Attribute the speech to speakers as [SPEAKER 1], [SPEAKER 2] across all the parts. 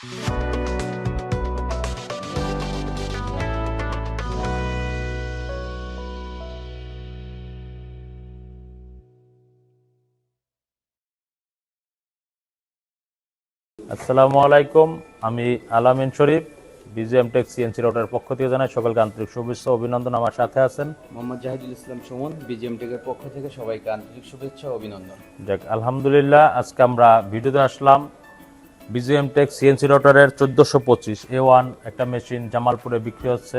[SPEAKER 1] আসসালামু আলাইকুম, আমি আলামিন শরীফ, বিজিএম টেক সিএনসি রাউটারের পক্ষ থেকে জানাই সকলকে আন্তরিক শুভেচ্ছা ও অভিনন্দন। আমার সাথে আছেন
[SPEAKER 2] মোহাম্মদ জাহিদুল ইসলাম সুমন, বিজিএম টেকের পক্ষ থেকে সবাইকে আন্তরিক শুভেচ্ছা ও অভিনন্দন।
[SPEAKER 1] যাক, আলহামদুলিল্লাহ, আজকে আমরা ভিডিওতে আসলাম বিজিএম টেক সিএনসি রাউটারের 1425 A1 একটা মেশিন জামালপুরে বিক্রি হচ্ছে।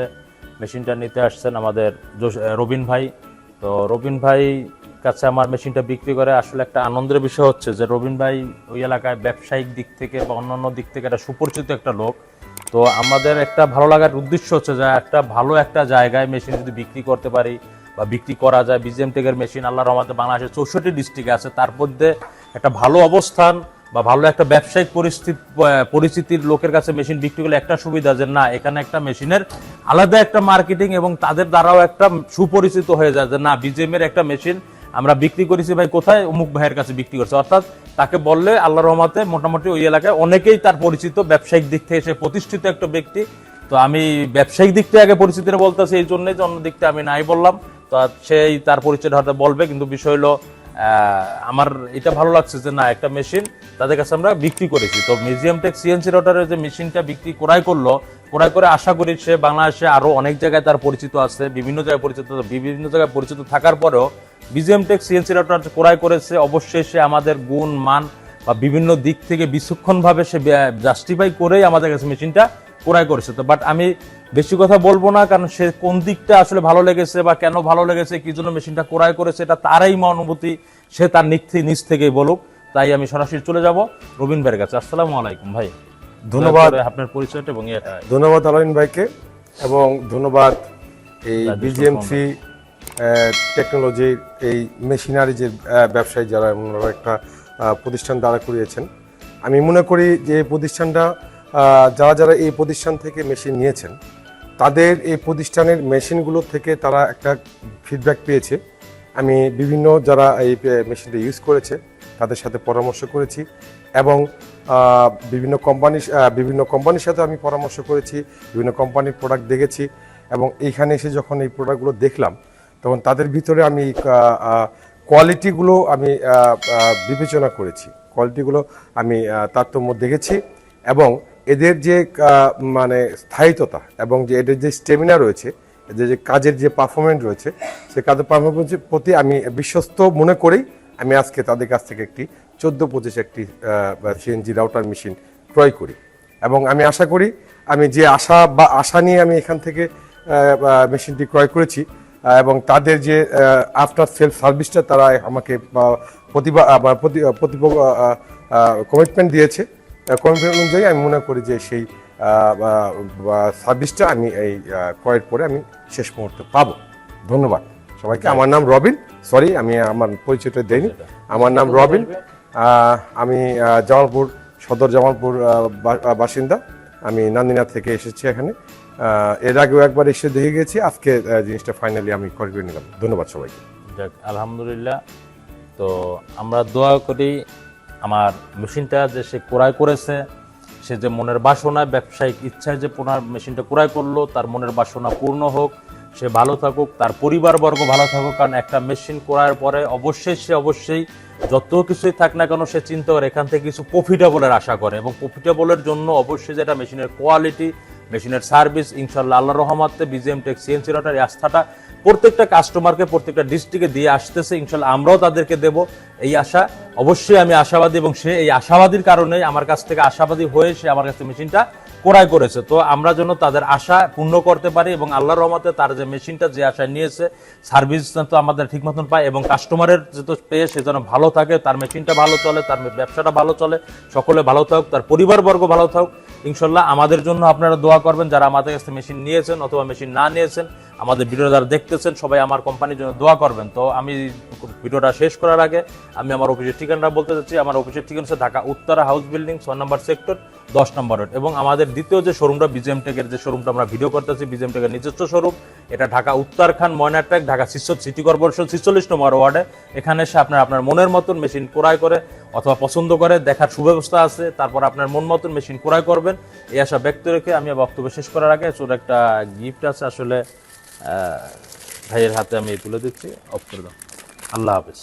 [SPEAKER 1] মেশিনটা নিতে আসছেন আমাদের রবিন ভাই। তো রবিন ভাই কাছে আমার মেশিনটা বিক্রি করে আসলে একটা আনন্দের বিষয় হচ্ছে যে রবিন ভাই ওই এলাকায় ব্যবসায়িক দিক থেকে বা অন্যান্য দিক থেকে একটা সুপরিচিত একটা লোক। তো আমাদের একটা ভালো লাগার উদ্দেশ্য হচ্ছে যে একটা ভালো একটা জায়গায় মেশিন যদি বিক্রি করতে পারি বা বিক্রি করা যায়। বিজিএম টেকের মেশিন আল্লাহর রহমতে বাংলাদেশের 64 ডিস্ট্রিক্টে আছে, তার মধ্যে একটা ভালো অবস্থান বা ভালো একটা ব্যবসায়িক পরিস্থিতির লোকের কাছে মেশিন বিক্রি করলে একটা সুবিধা যে না, এখানে একটা মেশিনের আলাদা একটা মার্কেটিং এবং তাদের দ্বারাও একটা সুপরিচিত হয়ে যায় যে না, বিজিএম এর একটা মেশিন আমরা বিক্রি করেছি ভাই, কোথায় অমুক ভাইয়ের কাছে বিক্রি করছে। অর্থাৎ তাকে বললে আল্লাহর রহমতে মোটামুটি ওই এলাকায় অনেকেই তার পরিচিত, ব্যবসায়িক দিক থেকে সে প্রতিষ্ঠিত একটা ব্যক্তি। তো আমি ব্যবসায়িক দিক থেকে আগে পরিচিতিটা বলতেছি এই জন্যই যে অন্য দিকটা আমি নাই বললাম। তো সেই তার পরিচয়টা হয়তো বলবে, কিন্তু বিষয় হলো আমার এটা ভালো লাগছে যে না, একটা মেশিন তাদের কাছে আমরা বিক্রি করেছি। তো বিজিএম টেক সিএনসি রাউটারের যে মেশিনটা বিক্রি ক্রয় করে আশা করি সে বাংলাদেশে আরো অনেক জায়গায় তার পরিচিত আছে, বিভিন্ন জায়গায় পরিচিত থাকার পরেও বিজিএম টেক সিএনসি রাউটার ক্রয় করেছে। অবশ্যই সে আমাদের গুণ মান বা বিভিন্ন দিক থেকে বিচক্ষণভাবে সে জাস্টিফাই করেই আমাদের কাছে মেশিনটা ক্রয় করেছে। তো বাট আমি বেশি কথা বলবো না, কারণ সে কোন দিকটা আসলে ভালো লেগেছে বা কেন ভালো লেগেছে, কি জন্য মেশিনটা ক্রয় করেছে, এটা তারাই অনুভূতি, সে তার নিজ থেকেই বলুক। তাই আমি সরাসরি চলে যাব রবিন ভাইয়ের কাছে। আসসালামু আলাইকুম ভাই,
[SPEAKER 3] ধন্যবাদ
[SPEAKER 1] আপনার পরিচয়টা এবং এটা।
[SPEAKER 3] ধন্যবাদ আলামিন ভাইকে এবং ধন্যবাদ এই বিজিএমসি টেকনোলজির এই মেশিনারি যে ব্যবসায়ী যারা ওনারা একটা প্রতিষ্ঠান দাঁড়া করিয়েছেন। আমি মনে করি যে এই প্রতিষ্ঠানটা যারা এই প্রতিষ্ঠান থেকে মেশিন নিয়েছেন তাদের এই প্রতিষ্ঠানের মেশিনগুলো থেকে তারা একটা ফিডব্যাক পেয়েছে। আমি বিভিন্ন যারা এই মেশিনটা ইউজ করেছে তাদের সাথে পরামর্শ করেছি এবং বিভিন্ন কোম্পানির সাথে আমি পরামর্শ করেছি, বিভিন্ন কোম্পানির প্রোডাক্ট দেখেছি এবং এইখানে এসে যখন এই প্রোডাক্টগুলো দেখলাম তখন তাদের ভিতরে আমি কোয়ালিটিগুলো আমি বিবেচনা করেছি, কোয়ালিটিগুলো আমি তারতম্য দেখেছি এবং এদের যে মানে স্থায়িত্বতা এবং যে এদের যে স্টেমিনা রয়েছে, এদের যে কাজের যে পারফরমেন্স রয়েছে, সেই কাজের পারফরমেন্সের প্রতি আমি বিশ্বস্ত মনে করেই আমি আজকে তাদের কাছ থেকে একটি 1425 একটি সিএনজি রাউটার মেশিন ক্রয় করি এবং আমি আশা করি আমি যে আশা নিয়ে আমি এখান থেকে মেশিনটি ক্রয় করেছি এবং তাদের যে আফটার সেল সার্ভিসটা তারা আমাকে কমিটমেন্ট দিয়েছে, কমিটমেন্ট অনুযায়ী আমি মনে করি যে সেই সার্ভিসটা আমি এই ক্রয়ের পরে আমি শেষ মুহূর্তে পাবো। ধন্যবাদ সবাইকে। আমার নাম রবিন, সরি আমি আমার পরিচয়টা দেইনি, আমার নাম রবিন, আমি জামালপুর সদর জামালপুর বাসিন্দা। আমি নান্দিনা থেকে এসেছি এখানে, এর আগেও একবার এসে দেখে গেছি, আজকে জিনিসটা ফাইনালি আমি করে নিলাম। ধন্যবাদ সবাইকে।
[SPEAKER 1] যাক, আলহামদুলিল্লাহ। তো আমরা দোয়া করি আমার মেশিনটা যে সে ক্রয় করেছে, সে যে মনের বাসনা ব্যবসায়িক ইচ্ছায় যে মেশিনটা ক্রয় করলো, তার মনের বাসনা পূর্ণ হোক, সে ভালো থাকুক, তার পরিবারবর্গ ভালো থাকুক। কারণ একটা মেশিন ক্রয়ের পরে অবশ্যই যত কিছুই থাক না কেন সে চিন্তা করে এখান থেকে কিছু প্রফিটেবলের আশা করে এবং প্রফিটেবলের জন্য অবশ্যই যেটা মেশিনের কোয়ালিটি, মেশিনের সার্ভিস, ইনশাল্লাহ আল্লাহর রহমতে বিজিএম টেক সিএনসি রাউটার আস্থাটা প্রত্যেকটা কাস্টমারকে প্রত্যেকটা ডিস্ট্রিক্টে দিয়ে আসতেছে। ইনশাল্লাহ আমরাও তাদেরকে দেব এই আশা। অবশ্যই আমি আশাবাদী এবং সে এই আশাবাদীর কারণেই আমার কাছ থেকে আশাবাদী হয়ে সে আমার কাছে মেশিনটা ক্রয় করেছে। তো আমরা যেন তাদের আশা পূর্ণ করতে পারি এবং আল্লাহর রহমতে তার যে মেশিনটা যে আশায় নিয়েছে সার্ভিস তো আমাদের ঠিক মতন পায় এবং কাস্টমারের যেহেতু পেয়ে সে যেন ভালো থাকে, তার মেশিনটা ভালো চলে, তার ব্যবসাটা ভালো চলে, সকলে ভালো থাকুক, তার পরিবারবর্গ ভালো থাকুক। ইনশাল্লাহ আমাদের জন্য আপনারা দোয়া করবেন যারা আমাদের কাছে মেশিন নিয়েছেন অথবা মেশিন না নিয়েছেন। আমাদের ভিডিও যারা দেখতেছেন সবাই আমার কোম্পানির জন্য দোয়া করবেন। তো আমি ভিডিওটা শেষ করার আগে আমি আমার অফিসের ঠিকানাটা বলতে চাচ্ছি। আমার অফিসের ঠিকানা হচ্ছে ঢাকা উত্তরা হাউস বিল্ডিং 6 নম্বর সেক্টর 10 নম্বর রোড। এবং আমাদের দ্বিতীয় যে শোরুমটা বিজিএম টেকের যে শোরুমটা আমরা ভিডিও করতেছি, বিজিএম টেকের নিজস্ব শোরুম, এটা ঢাকা উত্তরখান ময়নাট্যাক ঢাকা সিটি কর্পোরেশন 46 নম্বর ওয়ার্ডে। এখানে এসে আপনার মনের মতন মেশিন ক্রয় করে অথবা পছন্দ করে দেখার সুব্যবস্থা আছে, তারপর আপনার মন মতন মেশিন ক্রয় করবেন। এই আশা ব্যক্ত রেখে আমি বক্তব্য শেষ করার আগে ছোট একটা গিফট আছে আসলে ভাইয়ের হাতে আমি তুলে দিচ্ছি। অফ করে দাও। আল্লাহ হাফেজ।